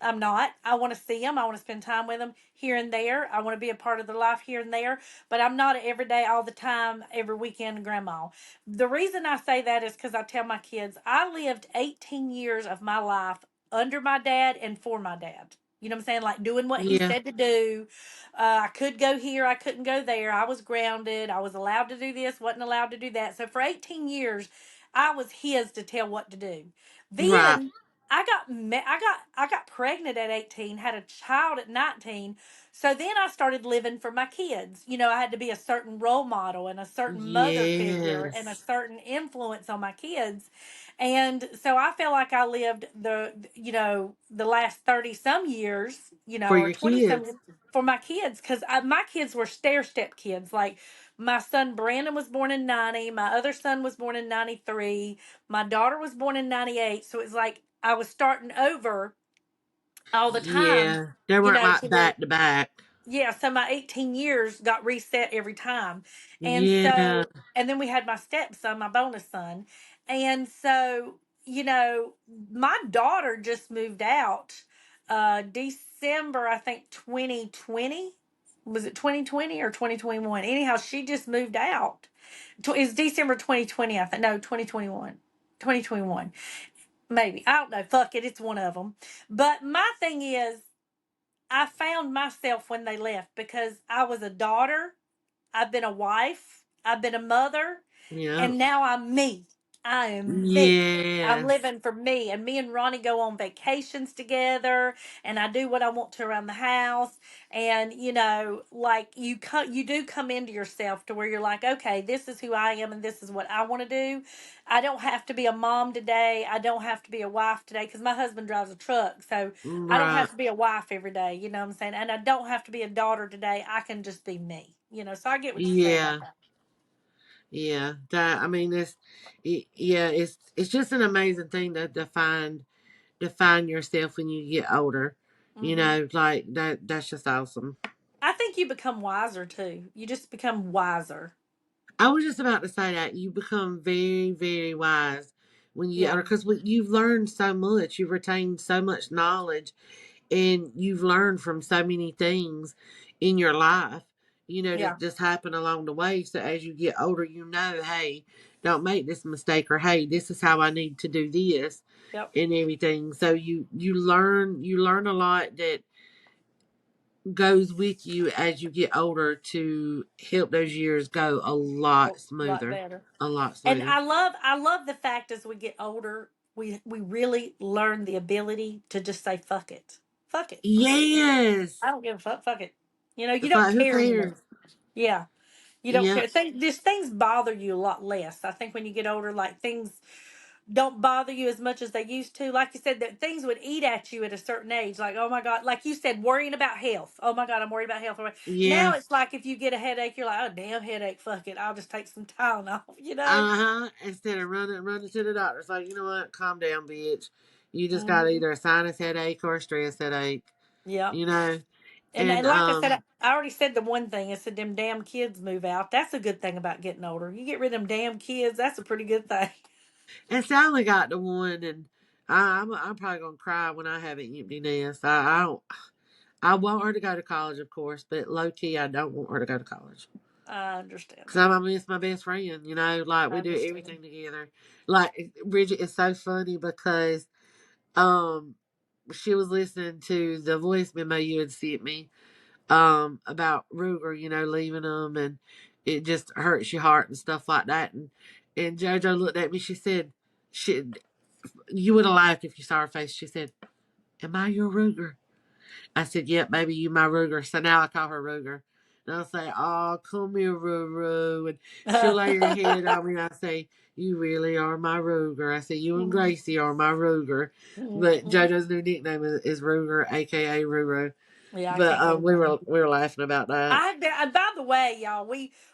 I'm not. I want to see them. I want to spend time with them here and there. I want to be a part of their life here and there. But I'm not every day, all the time, every weekend grandma. The reason I say that is because I tell my kids I lived 18 years of my life under my dad and for my dad. You know what I'm saying? Like doing what he
yeah,
said to do. I could go here, I couldn't go there. I was grounded. I was allowed to do this, wasn't allowed to do that. So for 18 years, I was his to tell what to do.
right.
Then I got pregnant at 18, had a child at 19. So then I started living for my kids. I had to be a certain role model and a certain mother figure and a
Yes,
certain influence on my kids. And so I feel like I lived the last 30 some years,
for
or
your
20 some
kids.
years for my kids cuz my kids were stair step kids. Like my son Brandon was born in 90, my other son was born in 93, my daughter was born in 98. So it's like I was starting over all the time,
Yeah, they weren't
to
like
where,
back to back.
yeah, so my 18 years got reset every time. And
Yeah,
and then we had my stepson, my bonus son. And so, my daughter just moved out December, I think 2020. Was it 2020 or 2021? Anyhow, she just moved out. It's December 2020, I think. No, 2021. 2021. Maybe. I don't know. Fuck it. It's one of them. But my thing is, I found myself when they left because I was a daughter, I've been a wife, I've been a mother,
yeah,
and now I'm me. I am me. I'm
yes,
living for me. And me and Ronnie go on vacations together, and I do what I want to around the house. And like you do come into yourself to where you're like, okay, this is who I am, and this is what I want to do. I don't have to be a mom today. I don't have to be a wife today because my husband drives a truck, so I don't
right.
have to be a wife every day. You know what I'm saying? And I don't have to be a daughter today. I can just be me. So I get what you're saying about
Yeah,
that.
yeah. That I mean, yeah, it's just an amazing thing to find yourself when you get older.
Hmm.
Like that. That's just awesome.
I think you become wiser too. You just become wiser.
I was just about to say that you become very, very wise when you get
Yeah.
older because you've learned so much, you've retained so much knowledge, and you've learned from so many things in your life, that
Yeah.
just happen along the way. So as you get older, hey, don't make this mistake, or hey, this is how I need to do this
Yep.
and everything. So you learn a lot that goes with you as you get older to help those years go a
A
lot
lot
smoother.
better.
A lot
And
smoother.
I love the fact as we get older, we really learn the ability to just say fuck it. Fuck it.
Yes.
I don't give a fuck. Fuck it. You
It's
don't
like, who
care anymore.
cares?
Yeah. You don't
Yeah.
care. Things bother you a lot less. I think when you get older, like things don't bother you as much as they used to. Like you said, that things would eat at you at a certain age. Like, oh my God, like you said, worrying about health. Oh my God, I'm worried about health. Now
Yeah.
it's like if you get a headache, you're like, oh damn headache, fuck it. I'll just take some Tylenol, you know?
Uh-huh. Instead of running to the doctor. It's like, you know what? Calm down, bitch. You just got
Hmm.
either a sinus headache or a stress headache,
Yeah.
you know?
And
And
like I said, I already said the one thing. I said them damn kids move out. That's a good thing about getting older. You get rid of them damn kids. That's a pretty good thing.
and so I only got the one, and I'm probably gonna cry when I have an empty nest. I don't. I want her to go to college, of course, but low key, I don't want her to go to college.
I understand
Cause I'm
that.
gonna miss my best friend, like
I
we do
understand.
everything together. Like Bridget is so funny because um she was listening to the voice memo you had sent me about Ruger, leaving them, and it just hurts your heart and stuff like that. And JoJo looked at me. She said, "She, you would have laughed if you saw her face." She said, "Am I your Ruger?" I said, "Yep, baby, you my Ruger." So now I call her Ruger. And I'll say, "Oh, come here, Ruru." And she'll lay her head on me, and I say, "You really are my Ruger." I say, "You and Gracie are my Ruger." But
Mhm.
JoJo's new nickname is Ruger, aka Ruru.
Yeah, I
But
can't get
we
enough.
were we were laughing about that.
By the way, y'all,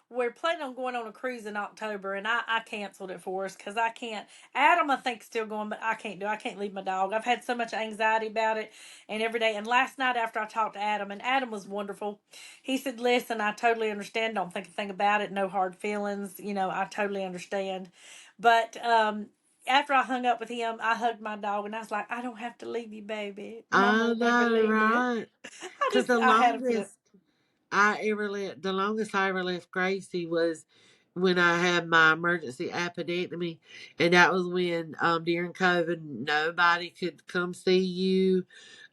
we're planning on going on a cruise in October, and I canceled it for us because I can't. Adam, I think, still going, but I can't do. I can't leave my dog. I've had so much anxiety about it, and every day. And last night after I talked to Adam, and Adam was wonderful. He said, "Listen, I totally understand. Don't think a thing about it. No hard feelings. I totally understand." But after I hung up with him, I hugged my dog, and I was like, "I don't have to leave you, baby. Mama
I
will never
know,
leave you."
right? Because the
I had a fit.
longest I ever left Gracie was when I had my emergency appendectomy, and that was when during COVID nobody could come see you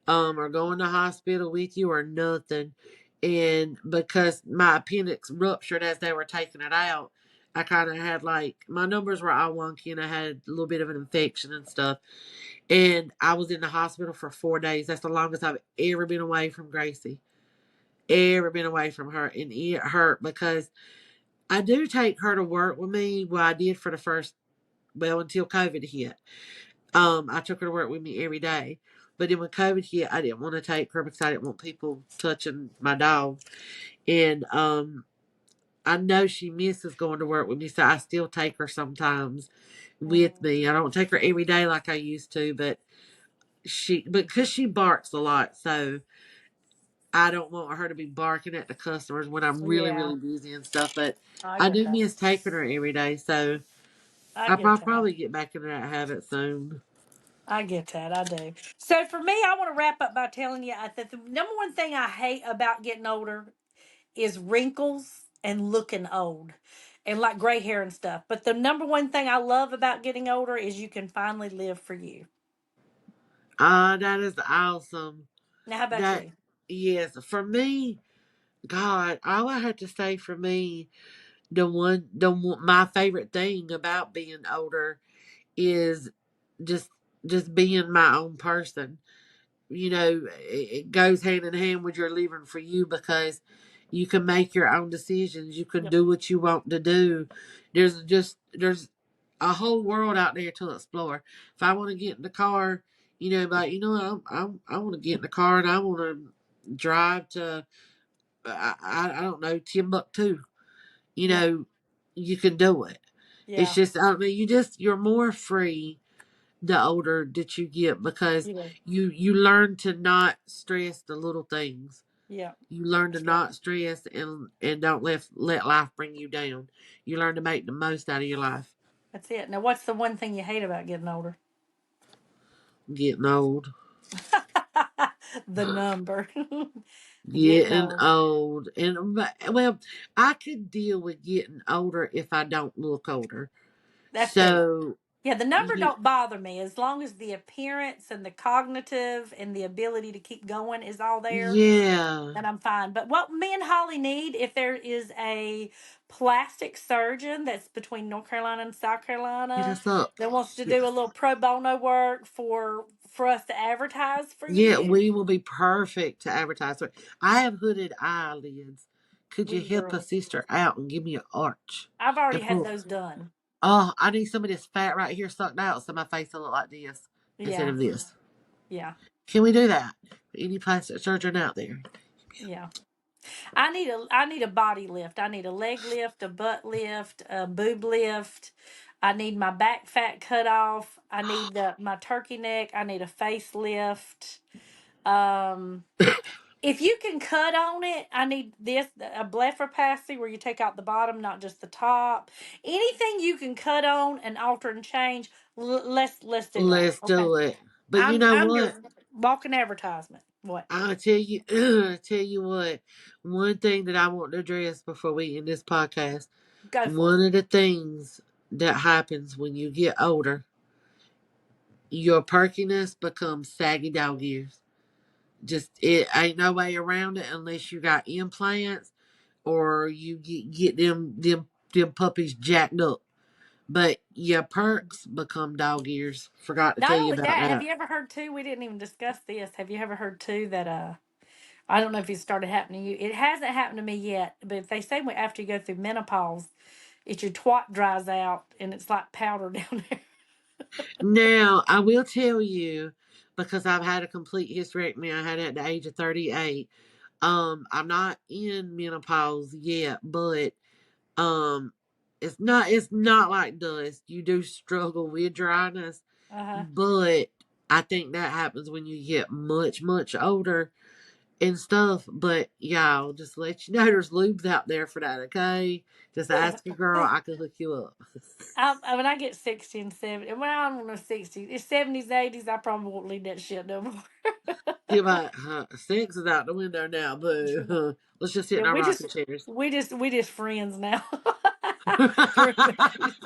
or go in the hospital with you or nothing, and because my appendix ruptured as they were taking it out. I kind of had like my numbers were all wonky, and I had a little bit of an infection and stuff. And I was in the hospital for 4 days. That's the longest I've ever been away from Gracie, ever been away from her. And it hurt because I do take her to work with me. Well, I did for the first, well, until COVID hit. I took her to work with me every day. But then when COVID hit, I didn't want to take her because I didn't want people touching my dog. And I know she misses going to work with me, so I still take her sometimes with
Mm,
me. I don't take her every day like I used to, but because she barks a lot, so I don't want her to be barking at the customers when I'm really,
yeah,
really busy and stuff. But
I
I
get
do
that.
miss taking her every day, so
I
I'll
get that.
probably get back into that habit soon.
I get that. I do. So for me, I want to wrap up by telling you that the number one thing I hate about getting older is wrinkles and looking old and like gray hair and stuff. But the number one thing I love about getting older is you can finally live for you.
That is awesome.
Now, how about
That
you?
yes, for me, God, all I have to say for me, my favorite thing about being older is just just being my own person. It goes hand in hand with your living for you because you can make your own decisions. You can
Yep.
do what you want to do. There's a whole world out there to explore. If I want to get in the car, like I want to get in the car and I want to drive to I don't know Timbuktu. You
Yep.
know, you can do it. It's
Yeah.
just you're more free the older that you get because
Yeah.
you learn to not stress the little things.
Yeah.
You learn to
That's right.
not stress and don't let life bring you down. You learn to make the most out of your life.
That's it. Now, what's the one thing you hate about getting older?
Getting old.
The number. Getting
Getting
old.
old. And, well, I could deal with getting older if I don't look older.
That's good.
So,
Yeah, the number
you,
don't bother me as long as the appearance and the cognitive and the ability to keep going is all there.
yeah.
Then I'm fine. But what me and Holly need, if there is a plastic surgeon that's between North Carolina and South
Hit
Carolina
us up.
that wants to do a little pro bono work for us to advertise for
Yeah,
you,
we will be perfect to advertise. I have hooded eyelids. Could you
we
help a
girl.
sister out and give me an arch?
I've already
And
had
pull.
those done.
Oh, I need some of this fat right here sucked out so my face will look like this instead
Yeah,
of this.
yeah,
Can we do that? Any plastic surgeon out there?
yeah. I need a body lift. I need a leg lift, a butt lift, a boob lift. I need my back fat cut off. I need my turkey neck. I need a facelift. Um, if you can cut on it, I need this a blepharoplasty where you take out the bottom, not just the top. Anything you can cut on and alter and change, let's do that.
Let's
Okay,
do it. But you
I'm
know
I'm your
what?
walking advertisement. What?
I'll tell you, I'll tell you what. One thing that I want to address before we end this podcast.
Go for it.
One of the things that happens when you get older, your perkiness becomes saggy dog ears. Just it ain't no way around it unless you got implants or you get them puppies jacked up. But your perks become dog ears. Forgot to
Not
tell you
only
about
that, have
that.
you ever heard too? We didn't even discuss this. Have you ever heard too that I don't know if it started happening to you. It hasn't happened to me yet, but if they say after you go through menopause, it's your twat dries out and it's like powder down there.
Now I will tell you because I've had a complete hysterectomy. I had it at the age of 38. I'm not in menopause yet, but um, it's not like dust. You do struggle with dryness,
Uh huh.
but I think that happens when you get much older and stuff. But y'all, just let you know there's lubes out there for that, okay? Just ask your girl, I can hook you up.
When I get 60 and 70, well, I don't know, 60, it's 70s, 80s, I probably won't need that shit no more.
Get my sex is out the window now, but let's just sit
Yeah,
in our rocking chairs.
we just friends now. Roommates.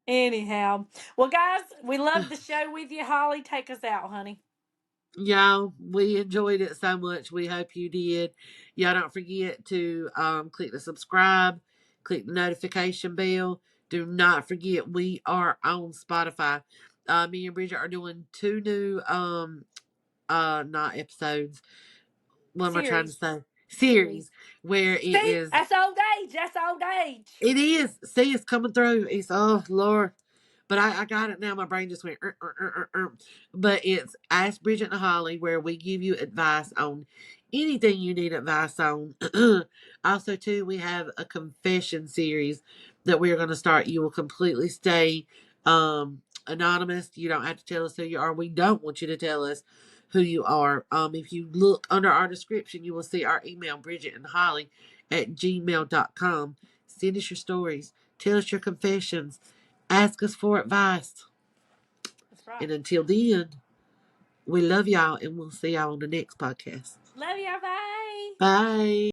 Anyhow, well, guys, we love the show with you. Holly, take us out, honey.
Y'all, we enjoyed it so much. We hope you did. Y'all don't forget to click the subscribe, click the notification bell. Do not forget we are on Spotify. Me and Bridget are doing two new not episodes. What am I trying to
Series.
say?
Series.
Series where it
See,
is.
that's old age. That's old age.
It is. See, it's coming through. It's oh Lord. But I got it now. My brain just went. But it's Ask Bridget and Holly, where we give you advice on anything you need advice on. Also, too, we have a confession series that we're going to start. You will completely stay anonymous. You don't have to tell us who you are. We don't want you to tell us who you are. If you look under our description, you will see our email, Bridget and Holly at gmail.com. Send us your stories. Tell us your confessions. Ask us for advice.
That's right.
And until then, we love y'all and we'll see y'all on the next podcast.
Love you. Bye.
Bye.